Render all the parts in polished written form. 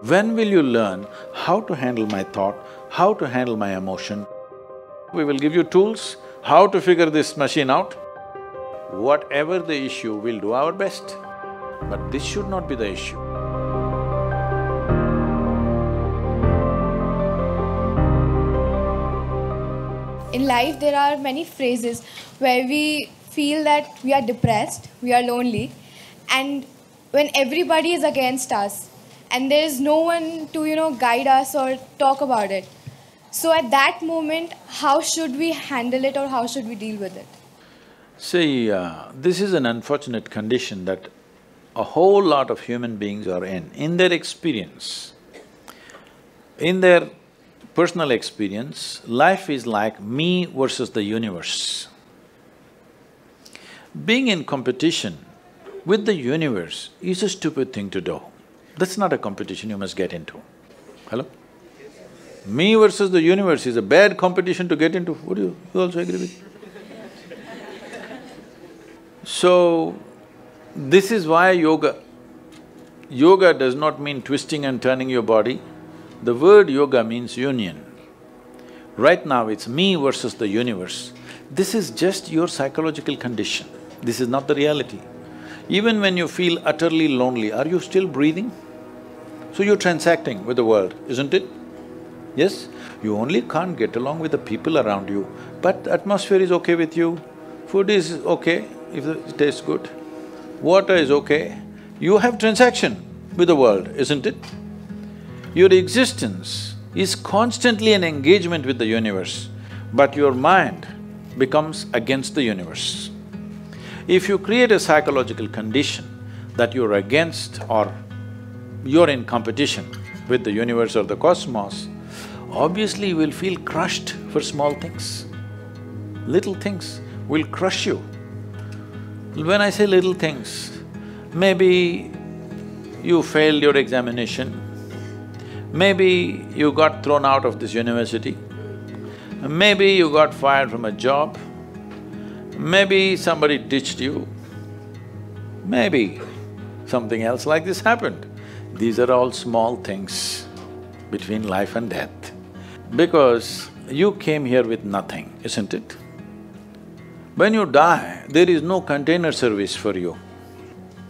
When will you learn how to handle my thought, how to handle my emotion? We will give you tools, how to figure this machine out. Whatever the issue, we'll do our best. But this should not be the issue. In life, there are many phases where we feel that we are depressed, we are lonely, and when everybody is against us, and there is no one to, guide us or talk about it. So at that moment, how should we handle it or how should we deal with it? See, this is an unfortunate condition that a whole lot of human beings are in their experience. In their personal experience, life is like me versus the universe. Being in competition with the universe is a stupid thing to do. That's not a competition you must get into. Hello? Me versus the universe is a bad competition to get into. Would you also agree with me? So, this is why yoga. Yoga does not mean twisting and turning your body. The word yoga means union. Right now it's me versus the universe. This is just your psychological condition. This is not the reality. Even when you feel utterly lonely, are you still breathing? So you're transacting with the world, isn't it? Yes? You only can't get along with the people around you, but the atmosphere is okay with you, food is okay if it tastes good, water is okay. You have transaction with the world, isn't it? Your existence is constantly an engagement with the universe, but your mind becomes against the universe. If you create a psychological condition that you're against or you're in competition with the universe or the cosmos, obviously you will feel crushed for small things. Little things will crush you. When I say little things, maybe you failed your examination, maybe you got thrown out of this university, maybe you got fired from a job, maybe somebody ditched you, maybe something else like this happened. These are all small things between life and death. Because you came here with nothing, isn't it? When you die, there is no container service for you.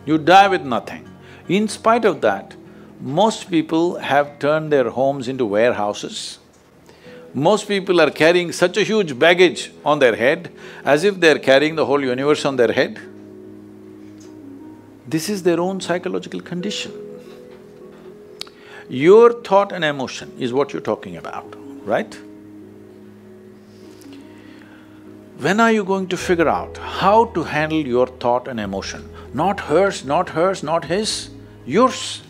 You die with nothing. In spite of that, most people have turned their homes into warehouses. Most people are carrying such a huge baggage on their head, as if they're carrying the whole universe on their head. This is their own psychological condition. Your thought and emotion is what you're talking about, right? When are you going to figure out how to handle your thought and emotion? Not hers, not hers, not his, yours.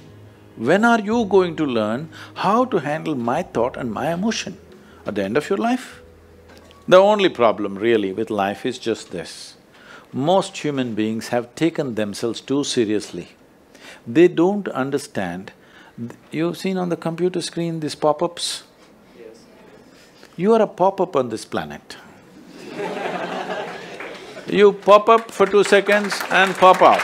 When are you going to learn how to handle my thought and my emotion? At the end of your life? The only problem really with life is just this. Most human beings have taken themselves too seriously. They don't understand. You've seen on the computer screen these pop-ups? Yes. You are a pop-up on this planet. You pop up for 2 seconds and pop out.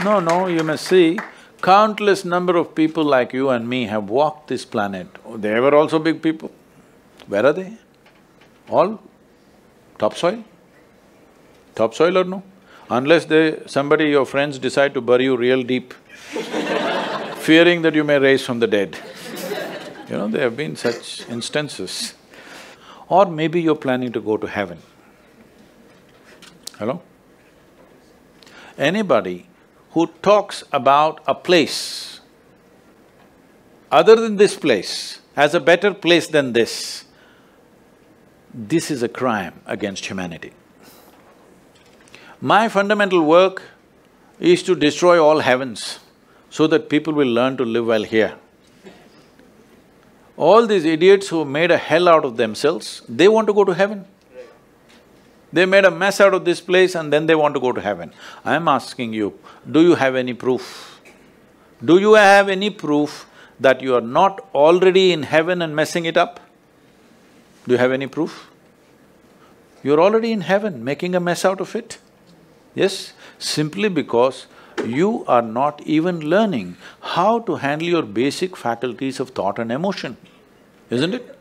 No, you must see, countless number of people like you and me have walked this planet. They were also big people. Where are they? All topsoil? Topsoil or no? Unless somebody, your friends decide to bury you real deep, fearing that you may rise from the dead. There have been such instances. Or maybe you're planning to go to heaven. Hello? Anybody who talks about a place other than this place as a better place than this is a crime against humanity. My fundamental work is to destroy all heavens so that people will learn to live well here. All these idiots who made a hell out of themselves, they want to go to heaven. They made a mess out of this place and then they want to go to heaven. I'm asking you, do you have any proof? Do you have any proof that you are not already in heaven and messing it up? Do you have any proof? You're already in heaven, making a mess out of it. Yes, simply because you are not even learning how to handle your basic faculties of thought and emotion, isn't it?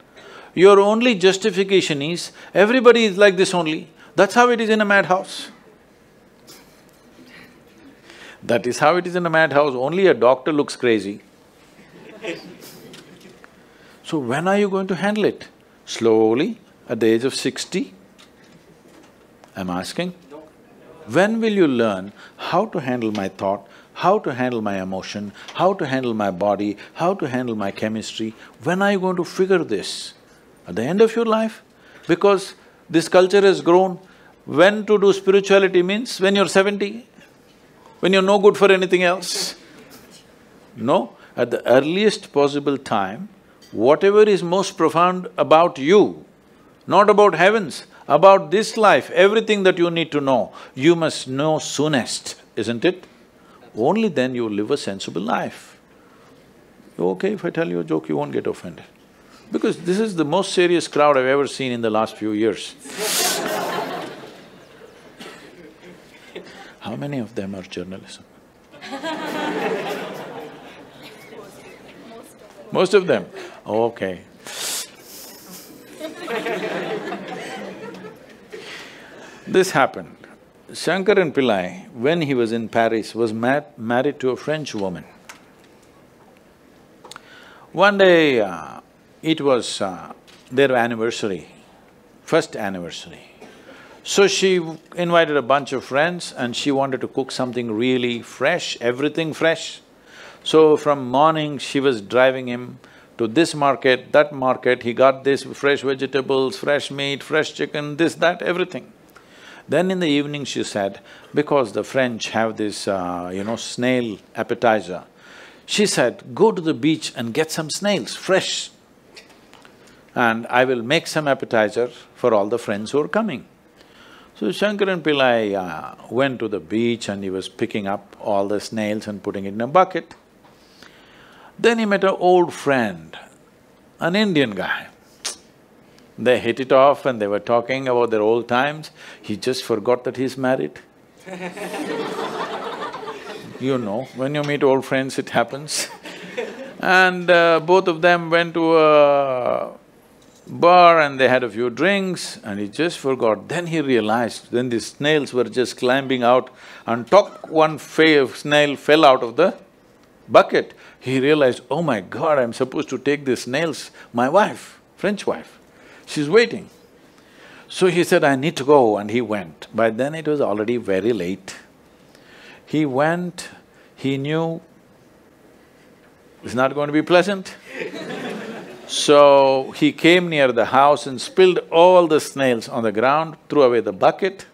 Your only justification is, everybody is like this only, that's how it is in a madhouse. That is how it is in a madhouse, only a doctor looks crazy. So when are you going to handle it? Slowly, at the age of 60? I'm asking. When will you learn how to handle my thought, how to handle my emotion, how to handle my body, how to handle my chemistry? When are you going to figure this? At the end of your life? Because this culture has grown, when to do spirituality means when you're 70, when you're no good for anything else. No, at the earliest possible time, whatever is most profound about you, not about heavens, about this life, everything that you need to know, you must know soonest, isn't it? Only then you live a sensible life. Okay, if I tell you a joke, you won't get offended. Because this is the most serious crowd I've ever seen in the last few years. How many of them are journalism? Most of them? Okay. This happened. Shankaran Pillai, when he was in Paris, was married to a French woman. One day, it was their anniversary, first anniversary. So she invited a bunch of friends and she wanted to cook something really fresh, everything fresh. So from morning, she was driving him to this market, that market, he got this fresh vegetables, fresh meat, fresh chicken, this, that, everything. Then in the evening she said, because the French have this, snail appetizer, she said, go to the beach and get some snails, fresh, and I will make some appetizer for all the friends who are coming. So Shankaran Pillai went to the beach and he was picking up all the snails and putting it in a bucket. Then he met an old friend, an Indian guy. They hit it off and they were talking about their old times. He just forgot that he's married. You know, when you meet old friends, it happens. And both of them went to a bar and they had a few drinks and he just forgot. Then he realized, then the snails were just climbing out and one snail fell out of the bucket. He realized, oh my God, I'm supposed to take these snails, my wife, French wife, she's waiting. So he said, I need to go, and he went. By then it was already very late. He went, he knew it's not going to be pleasant. So he came near the house and spilled all the snails on the ground, threw away the bucket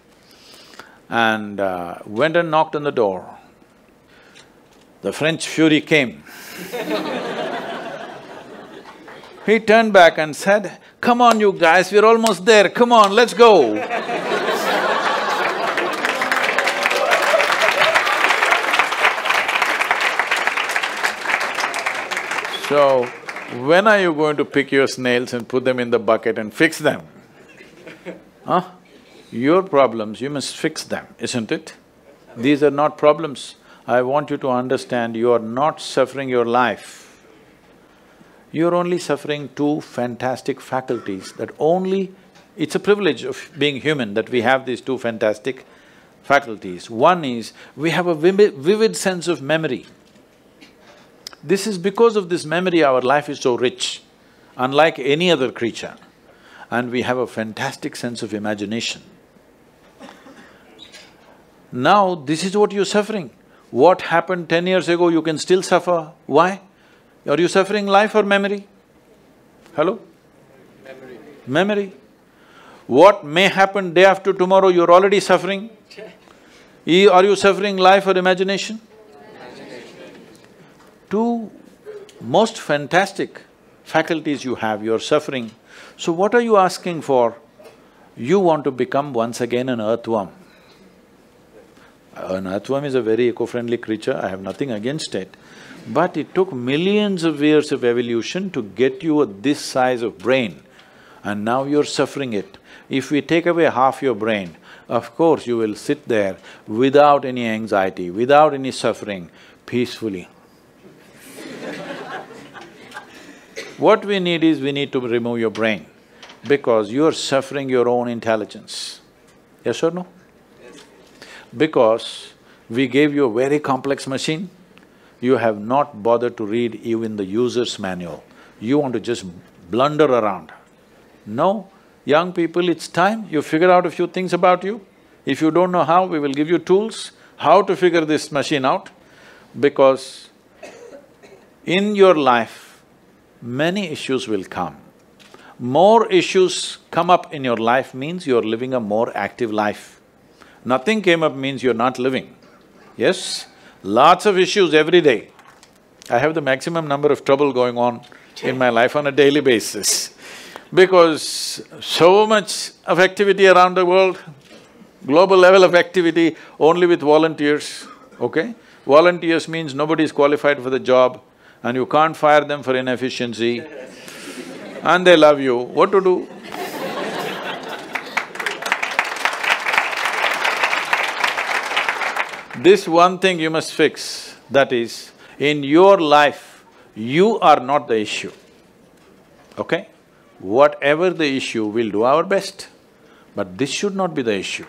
and went and knocked on the door. The French fury came. He turned back and said, come on you guys, we're almost there, come on, let's go. So, when are you going to pick your snails and put them in the bucket and fix them? Huh? Your problems, you must fix them, isn't it? These are not problems. I want you to understand, you are not suffering your life. You're only suffering two fantastic faculties that only… It's a privilege of being human that we have these two fantastic faculties. One is, we have a vivid sense of memory. This is because of this memory our life is so rich, unlike any other creature. And we have a fantastic sense of imagination. Now, this is what you're suffering. What happened 10 years ago, you can still suffer. Why? Are you suffering life or memory? Hello? Memory. Memory. What may happen day after tomorrow, you're already suffering. Are you suffering life or imagination? Two most fantastic faculties you have, you're suffering. So what are you asking for? You want to become once again an earthworm. An earthworm is a very eco-friendly creature, I have nothing against it. But it took millions of years of evolution to get you this size of brain, and now you're suffering it. If we take away half your brain, of course you will sit there without any anxiety, without any suffering, peacefully. What we need is, we need to remove your brain, because you are suffering your own intelligence. Yes or no? Because we gave you a very complex machine, you have not bothered to read even the user's manual. You want to just blunder around. No, young people, it's time you figure out a few things about you. If you don't know how, we will give you tools, how to figure this machine out, because in your life, many issues will come. More issues come up in your life means you're living a more active life. Nothing came up means you're not living. Yes? Lots of issues every day. I have the maximum number of trouble going on in my life on a daily basis, because so much of activity around the world, global level of activity only with volunteers, okay? Volunteers means nobody is qualified for the job and you can't fire them for inefficiency and they love you, what to do? This one thing you must fix, that is, in your life, you are not the issue, okay? Whatever the issue, we'll do our best, but this should not be the issue.